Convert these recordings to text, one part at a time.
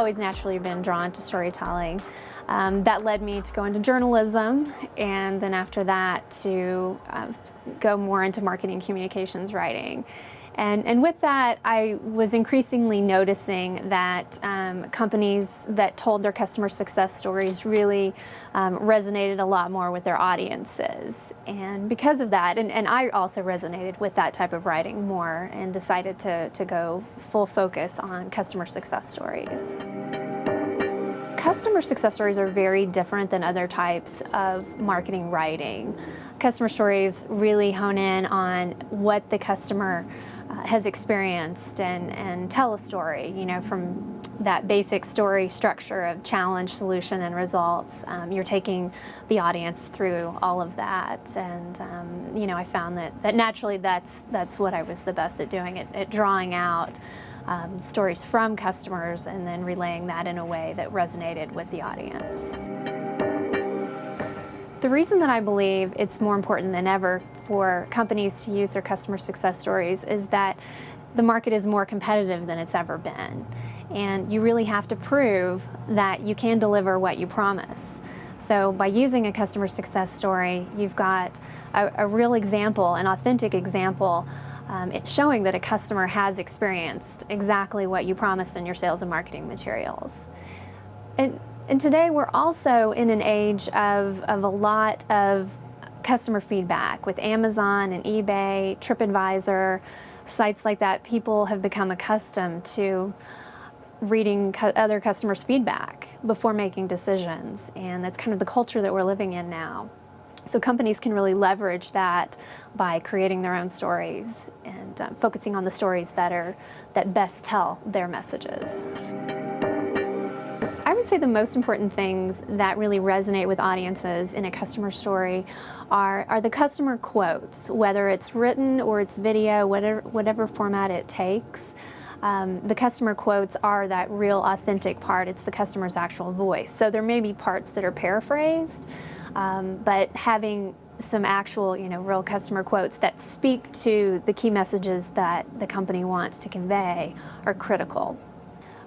always naturally been drawn to storytelling. That led me to go into journalism, and then after that to go more into marketing communications writing. And with that, I was increasingly noticing that companies that told their customer success stories really resonated a lot more with their audiences. And because of that, and I also resonated with that type of writing more and decided to go full focus on customer success stories. Customer success stories are very different than other types of marketing writing. Customer stories really hone in on what the customer has experienced and tell a story, you know, from that basic story structure of challenge, solution, and results. You're taking the audience through all of that, and you know, I found that naturally that's what I was the best at doing, at drawing out stories from customers and then relaying that in a way that resonated with the audience. The reason that I believe it's more important than ever for companies to use their customer success stories is that the market is more competitive than it's ever been. And you really have to prove that you can deliver what you promise. So by using a customer success story, you've got a real example, an authentic example, it's showing that a customer has experienced exactly what you promised in your sales and marketing materials. And today we're also in an age of a lot of customer feedback with Amazon and eBay, TripAdvisor, sites like that. People have become accustomed to reading other customers' feedback before making decisions, and that's kind of the culture that we're living in now. So companies can really leverage that by creating their own stories and focusing on the stories that best tell their messages. I would say the most important things that really resonate with audiences in a customer story are the customer quotes, whether it's written or it's video, whatever format it takes. The customer quotes are that real authentic part. It's the customer's actual voice. So there may be parts that are paraphrased, but having some actual, real customer quotes that speak to the key messages that the company wants to convey are critical.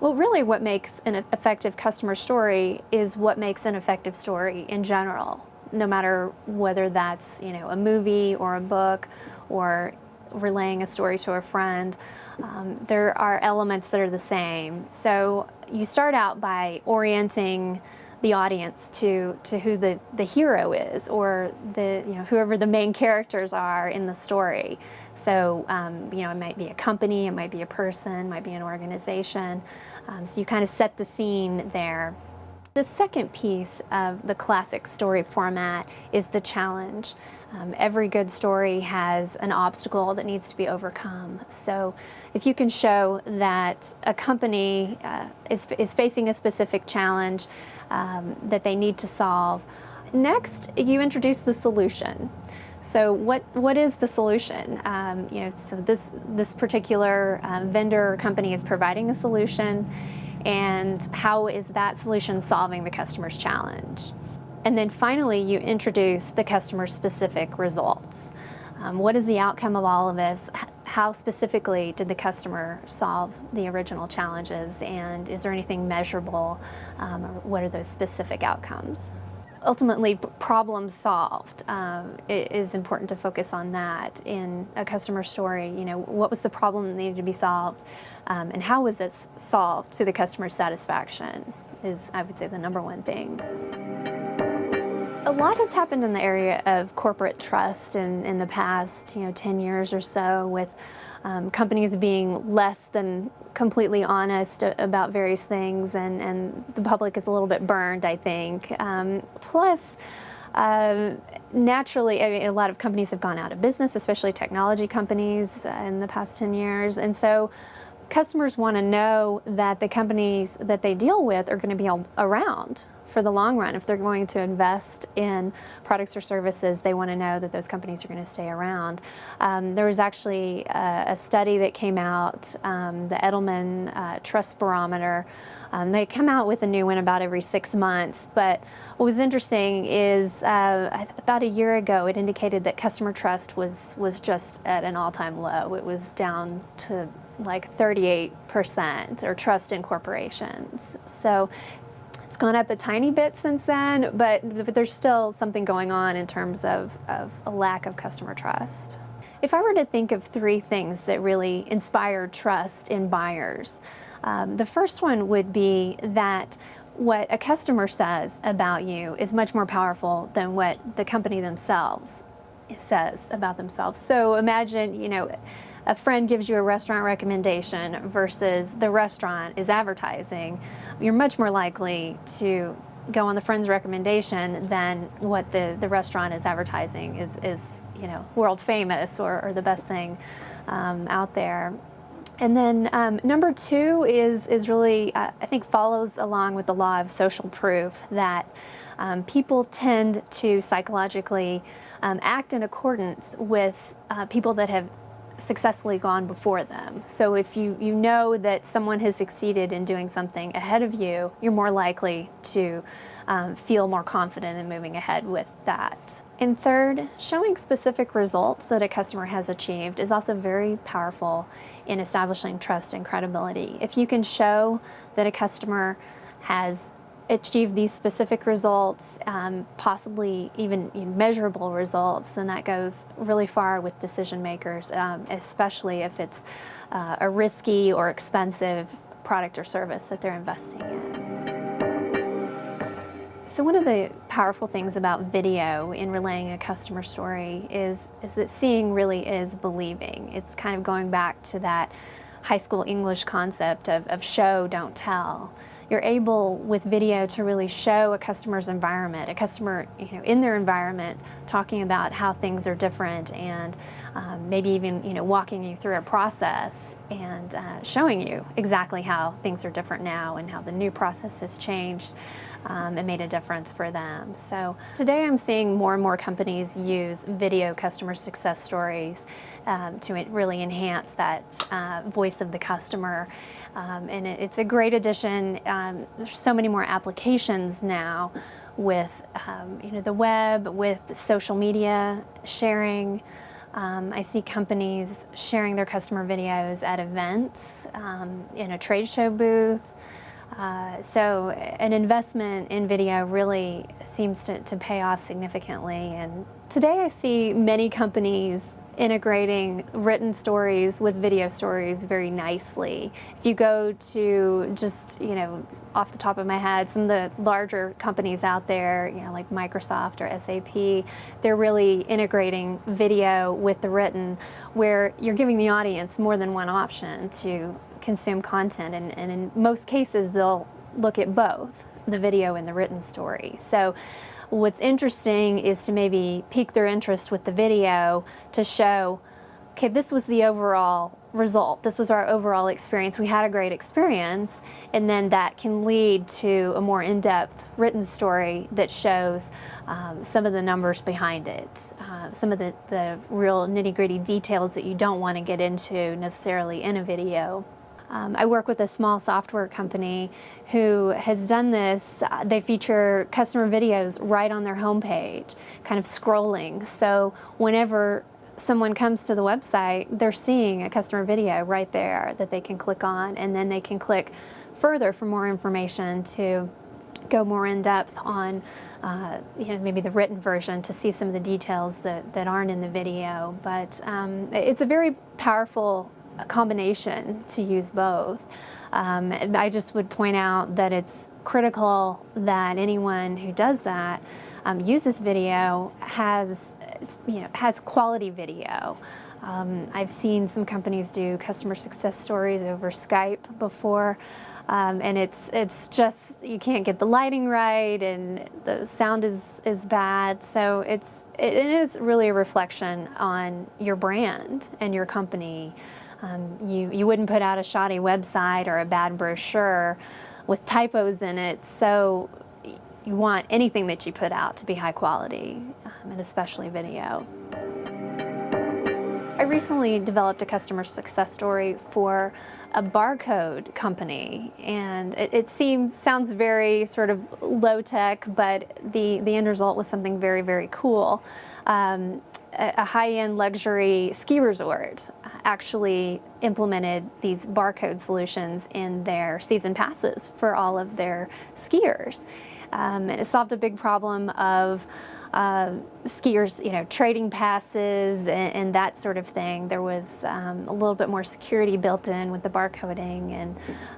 Well, really what makes an effective customer story is what makes an effective story in general, no matter whether that's, a movie or a book or relaying a story to a friend. There are elements that are the same. So you start out by orienting the audience to who the hero is, or whoever the main characters are in the story. So it might be a company, it might be a person, it might be an organization. So you kind of set the scene there. The second piece of the classic story format is the challenge. Every good story has an obstacle that needs to be overcome. So if you can show that a company is facing a specific challenge that they need to solve, next you introduce the solution. So what is the solution? So this particular vendor or company is providing a solution, and how is that solution solving the customer's challenge? And then finally, you introduce the customer-specific results. What is the outcome of all of this? How specifically did the customer solve the original challenges? And is there anything measurable? Or what are those specific outcomes? Ultimately, problem solved. It is important to focus on that in a customer story. What was the problem that needed to be solved? And how was it solved to the customer's satisfaction is, I would say, the number one thing. A lot has happened in the area of corporate trust in the past 10 years or so, with companies being less than completely honest about various things, and the public is a little bit burned, I think. Plus, naturally, a lot of companies have gone out of business, especially technology companies in the past 10 years, and so customers want to know that the companies that they deal with are going to be around for the long run. If they're going to invest in products or services, they want to know that those companies are going to stay around. There was actually a study that came out, the Edelman Trust Barometer. They come out with a new one about every 6 months, but what was interesting is about a year ago it indicated that customer trust was just at an all-time low. It was down to like 38%, or trust in corporations. So it's gone up a tiny bit since then, but there's still something going on in terms of a lack of customer trust. If I were to think of 3 things that really inspire trust in buyers, the first one would be that what a customer says about you is much more powerful than what the company themselves says about themselves. So imagine, you know, a friend gives you a restaurant recommendation versus the restaurant is advertising. You're much more likely to go on the friend's recommendation than what the restaurant is advertising is you know, world famous or the best thing out there. And then number 2 is really, I think, follows along with the law of social proof, that people tend to psychologically act in accordance with people that have successfully gone before them. So if you know that someone has succeeded in doing something ahead of you, you're more likely to feel more confident in moving ahead with that. And third, showing specific results that a customer has achieved is also very powerful in establishing trust and credibility. If you can show that a customer has achieved these specific results, possibly even measurable results, then that goes really far with decision makers, especially if it's a risky or expensive product or service that they're investing in. So one of the powerful things about video in relaying a customer story is that seeing really is believing. It's kind of going back to that high school English concept of show, don't tell. You're able with video to really show a customer's environment, a customer in their environment, talking about how things are different, and maybe even walking you through a process and showing you exactly how things are different now and how the new process has changed and made a difference for them. So today I'm seeing more and more companies use video customer success stories to really enhance that voice of the customer. And it's a great addition. There's so many more applications now with the web, with social media sharing. I see companies sharing their customer videos at events, in a trade show booth. So an investment in video really seems to pay off significantly. And today I see many companies integrating written stories with video stories very nicely. If you go to just, off the top of my head, some of the larger companies out there, like Microsoft or SAP, they're really integrating video with the written, where you're giving the audience more than one option to consume content, and in most cases they'll look at both the video and the written story. So what's interesting is to maybe pique their interest with the video to show, okay, this was the overall result, this was our overall experience, we had a great experience, and then that can lead to a more in-depth written story that shows some of the numbers behind it, some of the real nitty-gritty details that you don't want to get into necessarily in a video. I work with a small software company who has done this. They feature customer videos right on their homepage, kind of scrolling. So whenever someone comes to the website, they're seeing a customer video right there that they can click on, and then they can click further for more information to go more in depth on maybe the written version to see some of the details that aren't in the video. But it's a very powerful combination to use both. I just would point out that it's critical that anyone who does that uses video has quality video. I've seen some companies do customer success stories over Skype before, and it's just, you can't get the lighting right and the sound is bad. So it is really a reflection on your brand and your company. You wouldn't put out a shoddy website or a bad brochure with typos in it, so you want anything that you put out to be high quality, and especially video. I recently developed a customer success story for a barcode company, and it sounds very sort of low tech, but the end result was something very, very cool. a high-end luxury ski resort actually implemented these barcode solutions in their season passes for all of their skiers. And it solved a big problem of skiers, trading passes and that sort of thing. There was a little bit more security built in with the barcoding,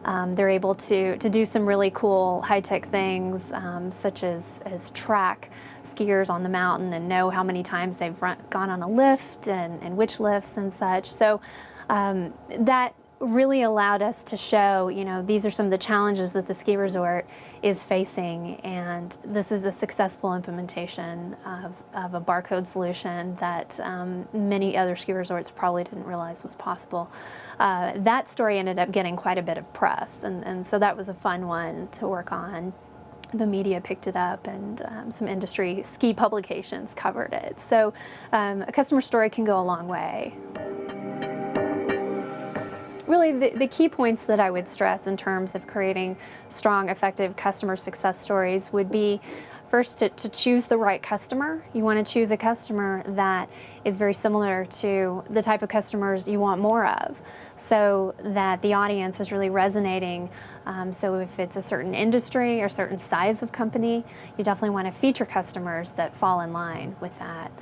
and they're able to do some really cool high-tech things, such as track skiers on the mountain and know how many times they've gone on a lift and which lifts and such. So that really allowed us to show, these are some of the challenges that the ski resort is facing, and this is a successful implementation of a barcode solution that many other ski resorts probably didn't realize was possible. That story ended up getting quite a bit of press, and so that was a fun one to work on. The media picked it up, and some industry ski publications covered it. So a customer story can go a long way. Really, the key points that I would stress in terms of creating strong, effective customer success stories would be, first, to choose the right customer. You want to choose a customer that is very similar to the type of customers you want more of, so that the audience is really resonating. So if it's a certain industry or certain size of company, you definitely want to feature customers that fall in line with that.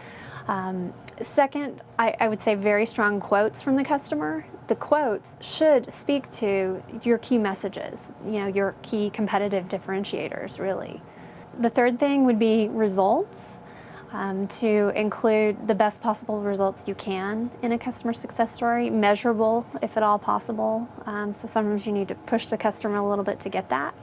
Second, I would say very strong quotes from the customer. The quotes should speak to your key messages, your key competitive differentiators, really. The third thing would be results, to include the best possible results you can in a customer success story, measurable if at all possible. So sometimes you need to push the customer a little bit to get that,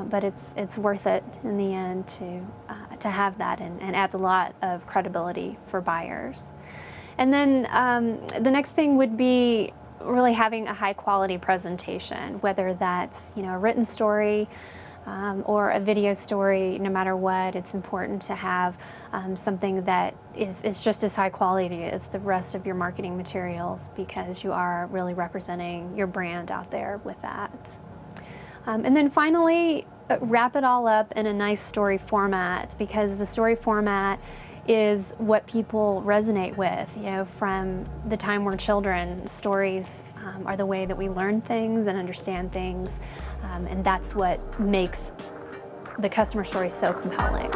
but it's worth it in the end to have that, and adds a lot of credibility for buyers. And then the next thing would be really having a high quality presentation, whether that's a written story or a video story. No matter what, it's important to have something that is just as high quality as the rest of your marketing materials, because you are really representing your brand out there with that. And then finally, wrap it all up in a nice story format, because the story format is what people resonate with. From the time we're children, stories are the way that we learn things and understand things, and that's what makes the customer story so compelling.